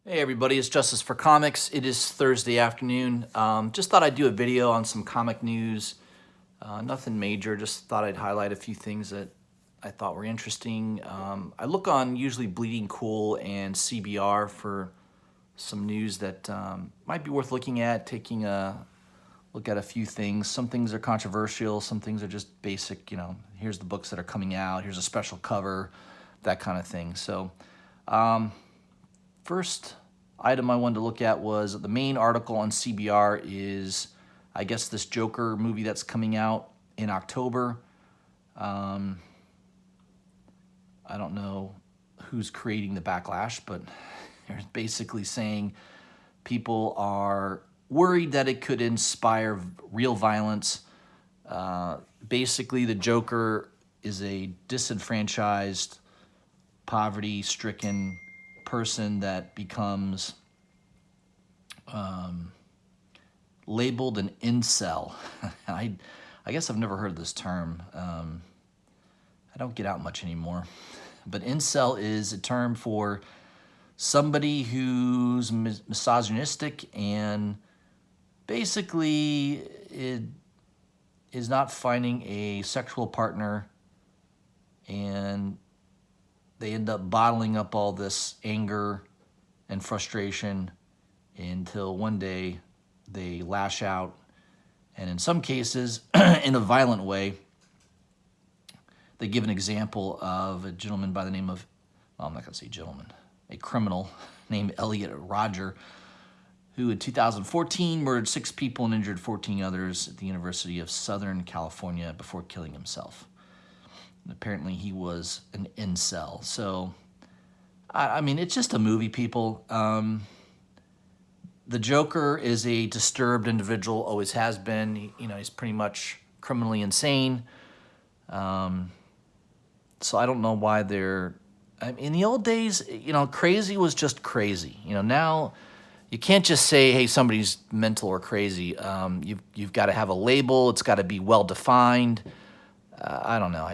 Hey everybody, it's Justice for Comics. It is Thursday afternoon. Just thought I'd do a video on some comic news. Nothing major, just thought I'd highlight a few things that I thought were interesting. I look on usually Bleeding Cool and CBR for some news that might be worth looking at, taking a look at a few things. Some things are controversial, some things are just basic, here's the books that are coming out, here's a special cover, that kind of thing. So first item I wanted to look at was the main article on CBR is, I guess, this Joker movie that's coming out in October. I don't know who's creating the backlash, but they're basically saying people are worried that it could inspire real violence. Basically, the Joker is a disenfranchised, poverty-stricken person that becomes labeled an incel. I guess I've never heard this term. I don't get out much anymore. But incel is a term for somebody who's misogynistic and basically is not finding a sexual partner, and they end up bottling up all this anger and frustration until one day they lash out, and in some cases, in a violent way. They give an example of a gentleman by the name of, well, I'm not going to say gentleman, a criminal named Elliot Rodger, who in 2014 murdered 6 people and injured 14 others at the University of Southern California before killing himself. And apparently he was an incel. So, I mean, it's just a movie, people. The Joker is a disturbed individual, always has been. He's pretty much criminally insane. So I don't know why they're... in the old days, crazy was just crazy. Now you can't just say, hey, somebody's mental or crazy. You've got to have a label. It's got to be well-defined. I don't know.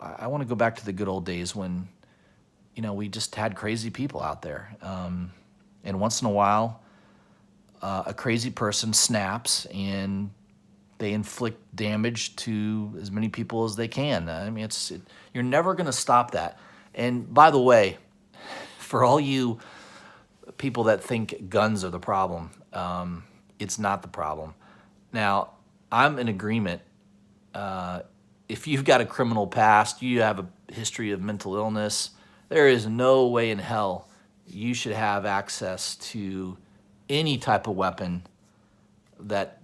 I want to go back to the good old days when, we just had crazy people out there. And once in a while, a crazy person snaps and they inflict damage to as many people as they can. I mean, you're never going to stop that. And by the way, for all you people that think guns are the problem, it's not the problem. Now, I'm in agreement. If you've got a criminal past, you have a history of mental illness, there is no way in hell you should have access to any type of weapon that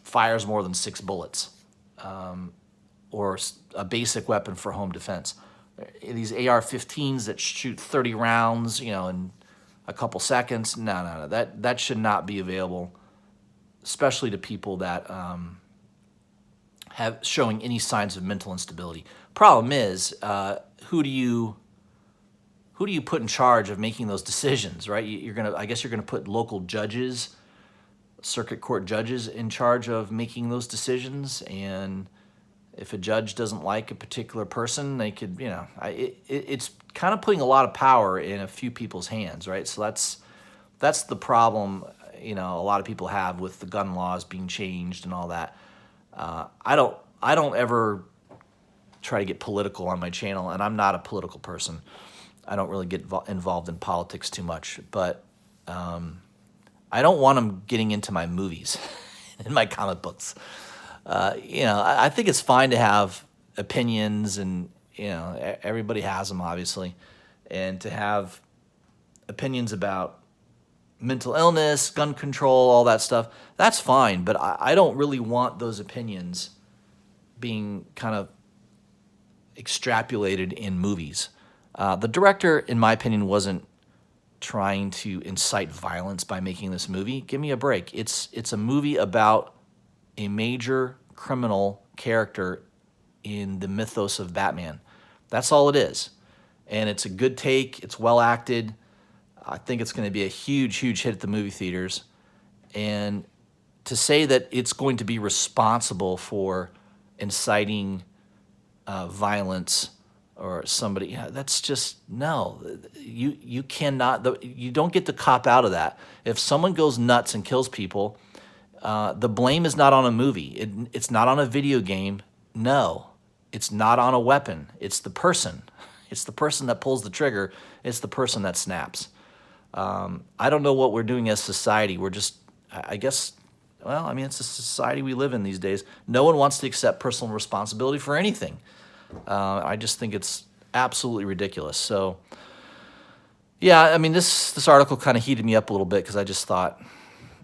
fires more than 6 bullets, or a basic weapon for home defense. These AR-15s that shoot 30 rounds, in a couple seconds, no. That should not be available, especially to people that have showing any signs of mental instability. Problem is, who do you put in charge of making those decisions, right? I guess you're gonna put local judges, circuit court judges, in charge of making those decisions. And if a judge doesn't like a particular person, they could, it's kind of putting a lot of power in a few people's hands, right? So that's the problem, a lot of people have with the gun laws being changed and all that. I don't ever try to get political on my channel, and I'm not a political person. I don't really get involved in politics too much, but I don't want them getting into my movies and my comic books. I think it's fine to have opinions, and everybody has them, obviously, and to have opinions about mental illness, gun control, all that stuff, that's fine. But I don't really want those opinions being kind of extrapolated in movies. The director, in my opinion, wasn't trying to incite violence by making this movie. Give me a break. It's a movie about a major criminal character in the mythos of Batman. That's all it is. And it's a good take. It's well acted. I think it's going to be a huge, huge hit at the movie theaters. And to say that it's going to be responsible for inciting violence or somebody. Yeah, that's just no. You cannot. You don't get to cop out of that. If someone goes nuts and kills people, the blame is not on a movie. It's not on a video game. No, it's not on a weapon. It's the person. It's the person that pulls the trigger. It's the person that snaps. I don't know what we're doing as society. We're just, I guess, well, I mean, it's the society we live in these days. No one wants to accept personal responsibility for anything. I just think it's absolutely ridiculous. So, yeah, I mean, this article kind of heated me up a little bit because I just thought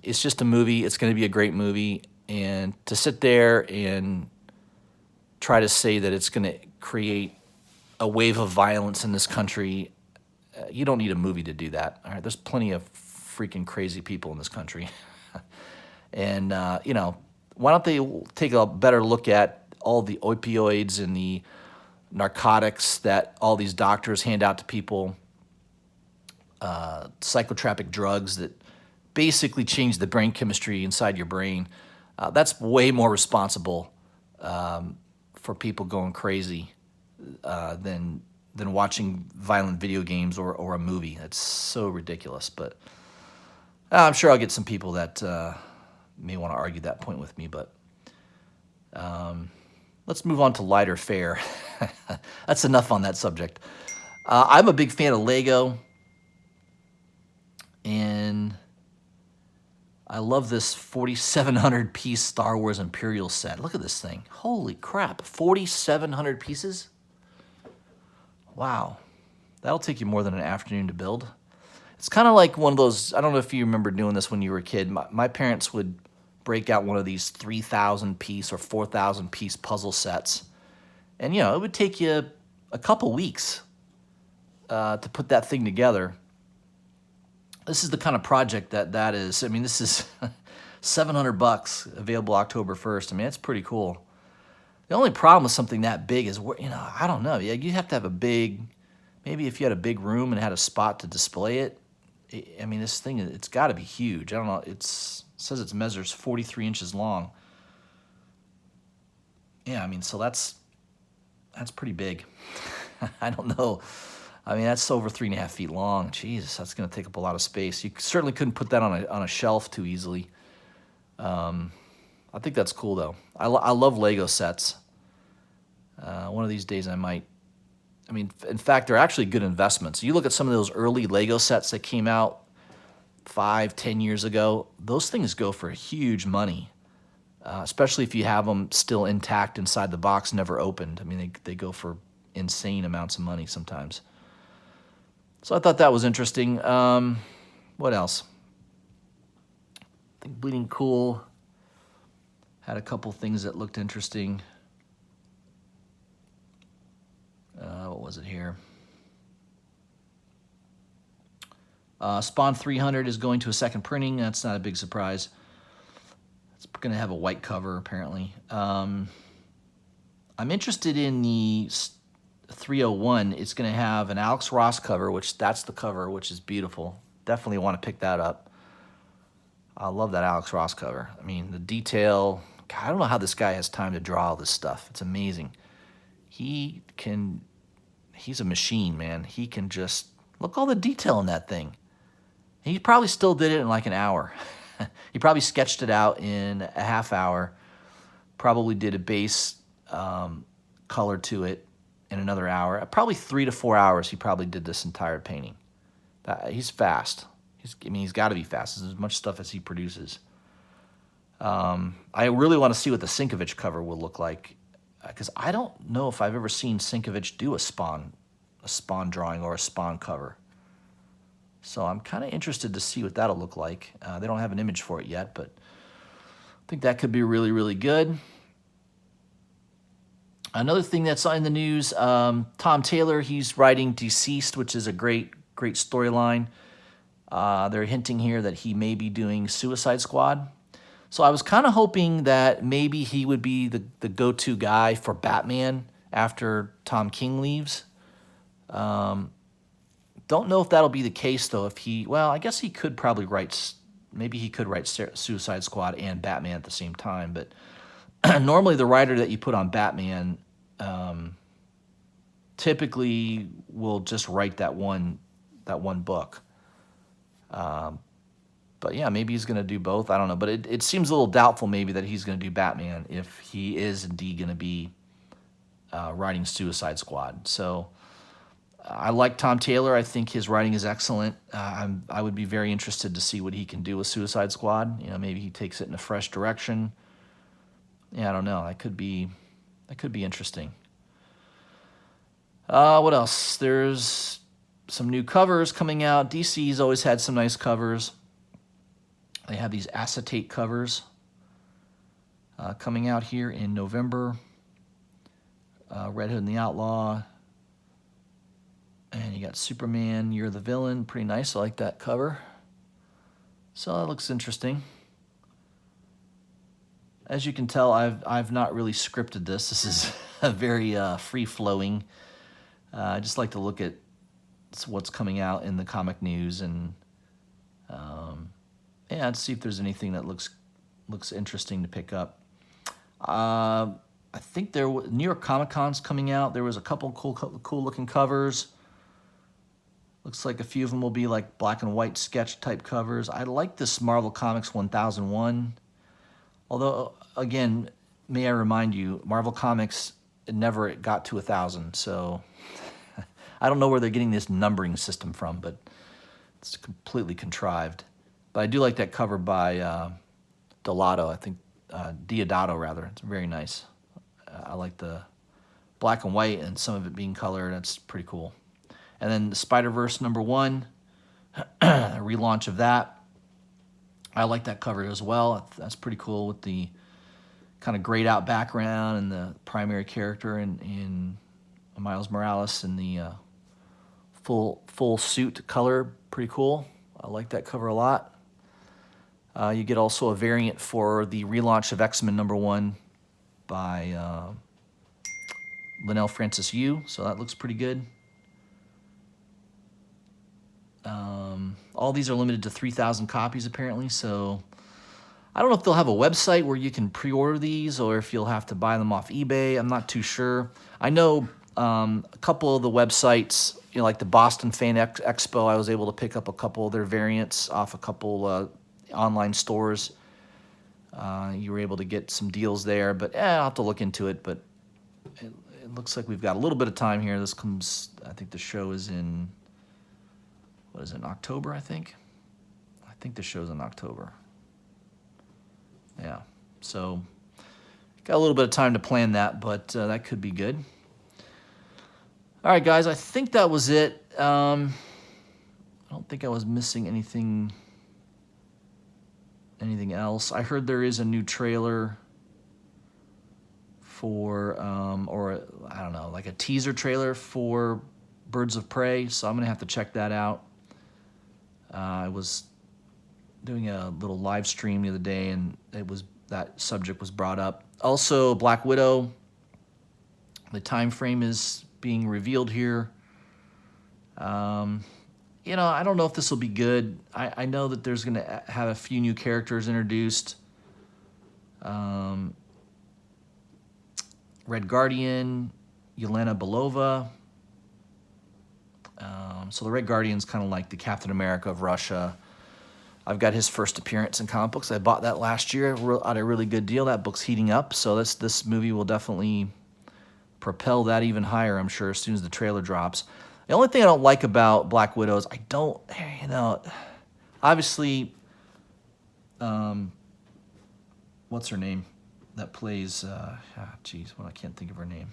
it's just a movie. It's going to be a great movie, and to sit there and try to say that it's going to create a wave of violence in this country, you don't need a movie to do that. All right, there's plenty of freaking crazy people in this country, and why don't they take a better look at all the opioids and the narcotics that all these doctors hand out to people, psychotropic drugs that basically change the brain chemistry inside your brain. That's way more responsible for people going crazy than watching violent video games or a movie. That's so ridiculous. But I'm sure I'll get some people that may want to argue that point with me. But let's move on to lighter fare. That's enough on that subject. I'm a big fan of Lego, and I love this 4,700 piece Star Wars Imperial set. Look at this thing. Holy crap, 4,700 pieces? Wow, that'll take you more than an afternoon to build. It's kind of like one of those, I don't know if you remember doing this when you were a kid. My parents would break out one of these 3,000 piece or 4,000 piece puzzle sets. And, it would take you a couple weeks to put that thing together. This is the kind of project that is. I mean, this is $700 available October 1st. I mean, it's pretty cool. The only problem with something that big is, I don't know. Yeah, you have to have a big, maybe if you had a big room and had a spot to display it. I mean, this thing, it's got to be huge. I don't know. It says it measures 43 inches long. Yeah, I mean, so that's pretty big. I don't know. I mean, that's over 3.5 feet long. Jesus, that's going to take up a lot of space. You certainly couldn't put that on a shelf too easily. I think that's cool, though. I love Lego sets. One of these days I might. I mean, in fact, they're actually good investments. You look at some of those early Lego sets that came out 5-10 years ago. Those things go for huge money, especially if you have them still intact inside the box, never opened. I mean, they go for insane amounts of money sometimes. So I thought that was interesting. What else? I think Bleeding Cool had a couple things that looked interesting. What was it here? Spawn 300 is going to a second printing. That's not a big surprise. It's going to have a white cover, apparently. I'm interested in the 301. It's going to have an Alex Ross cover, that's the cover, which is beautiful. Definitely want to pick that up. I love that Alex Ross cover. I mean, the detail. God, I don't know how this guy has time to draw all this stuff. It's amazing. He's a machine, man. He can just, look all the detail in that thing. He probably still did it in like an hour. He probably sketched it out in a half hour, probably did a base color to it in another hour. Probably 3 to 4 hours he probably did this entire painting. He's fast. He's got to be fast. There's as much stuff as he produces. I really want to see what the Sienkiewicz cover will look like, because I don't know if I've ever seen Sienkiewicz do a Spawn drawing or a Spawn cover. So I'm kind of interested to see what that'll look like. They don't have an image for it yet, but I think that could be really, really good. Another thing that's in the news, Tom Taylor, he's writing Deceased, which is a great storyline. They're hinting here that he may be doing Suicide Squad. So I was kind of hoping that maybe he would be the go-to guy for Batman after Tom King leaves. Don't know if that'll be the case, though. I guess he could probably write, maybe he could write Suicide Squad and Batman at the same time. But normally the writer that you put on Batman typically will just write that one book. But yeah, maybe he's going to do both. I don't know. But it seems a little doubtful maybe that he's going to do Batman if he is indeed going to be writing Suicide Squad. So I like Tom Taylor. I think his writing is excellent. I would be very interested to see what he can do with Suicide Squad. Maybe he takes it in a fresh direction. Yeah, I don't know. That could be interesting. What else? There's some new covers coming out. DC's always had some nice covers. They have these acetate covers coming out here in November. Red Hood and the Outlaw. And you got Superman, You're the Villain. Pretty nice. I like that cover. So that looks interesting. As you can tell, I've not really scripted this. This is a very free-flowing. I just like to look at what's coming out in the comic news and yeah, to see if there's anything that looks interesting to pick up. I think New York Comic Con's coming out. There was a couple cool looking covers. Looks like a few of them will be like black and white sketch type covers. I like this Marvel Comics 1001. Although, again, may I remind you, Marvel Comics, it never got to 1,000. So I don't know where they're getting this numbering system from, but it's completely contrived. But I do like that cover by Deodato, I think, Deodato rather. It's very nice. I like the black and white and some of it being colored. That's pretty cool. And then the Spider-Verse #1, a relaunch of that. I like that cover as well. That's pretty cool with the kind of grayed out background and the primary character in Miles Morales in the full suit color. Pretty cool. I like that cover a lot. You get also a variant for the relaunch of X-Men #1 by Linnell Francis Yu, so that looks pretty good. All these are limited to 3,000 copies apparently, so I don't know if they'll have a website where you can pre-order these or if you'll have to buy them off eBay. I'm not too sure. I know a couple of the websites, like the Boston Fan Expo, I was able to pick up a couple of their variants off a couple online stores. You were able to get some deals there, but I'll have to look into it. But it looks like we've got a little bit of time here. This comes, I think the show is in, what is it, in October, I think? I think the show's in October. Yeah, so got a little bit of time to plan that, but that could be good. All right, guys, I think that was it. I don't think I was missing anything else. I heard there is a new trailer for, or I don't know, like a teaser trailer for Birds of Prey, so I'm going to have to check that out. I was doing a little live stream the other day, and that subject was brought up. Also, Black Widow, the time frame is being revealed here. I don't know if this will be good. I know that there's going to have a few new characters introduced. Red Guardian, Yelena Belova. So the Red Guardian's kind of like the Captain America of Russia. I've got his first appearance in comic books. I bought that last year at a really good deal. That book's heating up, so this movie will definitely propel that even higher, I'm sure, as soon as the trailer drops. The only thing I don't like about Black Widow is obviously, what's her name that plays, I can't think of her name.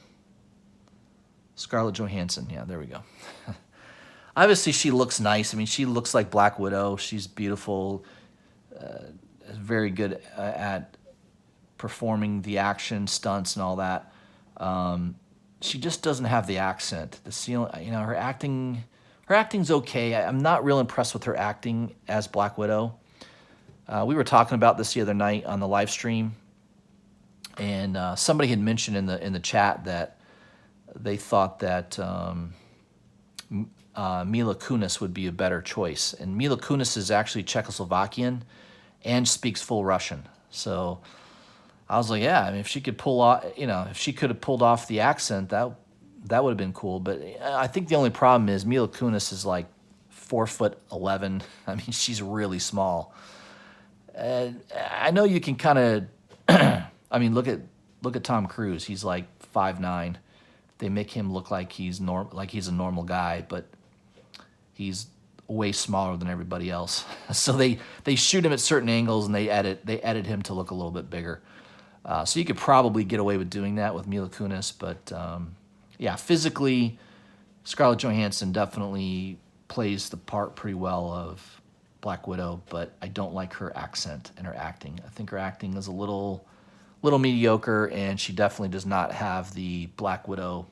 Scarlett Johansson, yeah, there we go. Obviously, she looks nice. I mean, she looks like Black Widow. She's beautiful, very good at performing the action, stunts, and all that. She just doesn't have the accent. Her acting's okay. I'm not real impressed with her acting as Black Widow. We were talking about this the other night on the live stream, and somebody had mentioned in the chat that they thought that Mila Kunis would be a better choice. And Mila Kunis is actually Czechoslovakian and speaks full Russian. So I was like, yeah, I mean, if she could pull off, if she could have pulled off the accent, that That would have been cool. But I think the only problem is Mila Kunis is like 4'11". I mean, she's really small. I know you can kind of. I mean, look at Tom Cruise. He's like 5'9". They make him look like he's a normal guy, but he's way smaller than everybody else. So they shoot him at certain angles and they edit him to look a little bit bigger. So you could probably get away with doing that with Mila Kunis, but yeah, physically, Scarlett Johansson definitely plays the part pretty well of Black Widow, but I don't like her accent and her acting. I think her acting is a little mediocre, and she definitely does not have the Black Widow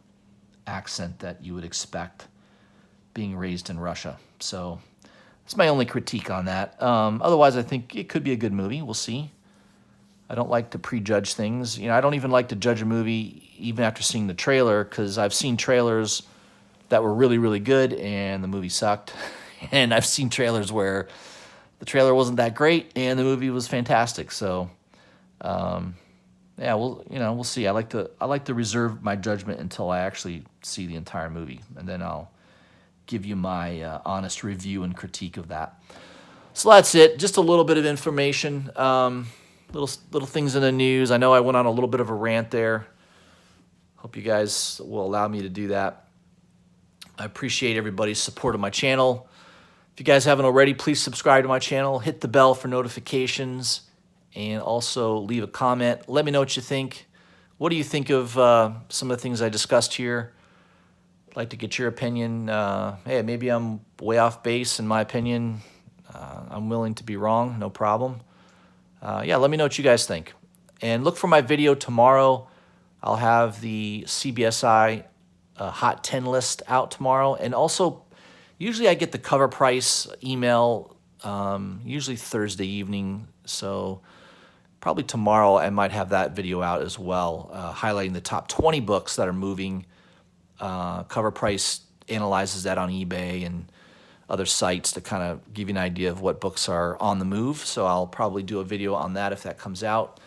accent that you would expect being raised in Russia. So that's my only critique on that. Otherwise, I think it could be a good movie. We'll see. I don't like to prejudge things. You know, I don't even like to judge a movie even after seeing the trailer, because I've seen trailers that were really, really good and the movie sucked. And I've seen trailers where the trailer wasn't that great and the movie was fantastic. So, yeah, we'll see. I like to reserve my judgment until I actually see the entire movie, and then I'll give you my honest review and critique of that. So that's it. Just a little bit of information. Little things in the news. I know I went on a little bit of a rant there. Hope you guys will allow me to do that. I appreciate everybody's support of my channel. If you guys haven't already, please subscribe to my channel. Hit the bell for notifications. And also leave a comment. Let me know what you think. What do you think of some of the things I discussed here? I'd like to get your opinion. Hey, maybe I'm way off base in my opinion. I'm willing to be wrong, no problem. Yeah, let me know what you guys think. And look for my video tomorrow. I'll have the CBSI Hot 10 list out tomorrow. And also, usually I get the cover price email usually Thursday evening. So probably tomorrow I might have that video out as well, highlighting the top 20 books that are moving. Cover price analyzes that on eBay and other sites to kind of give you an idea of what books are on the move. So I'll probably do a video on that if that comes out.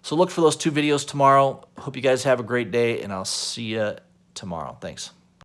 So look for those two videos tomorrow. Hope you guys have a great day, and I'll see you tomorrow. Thanks.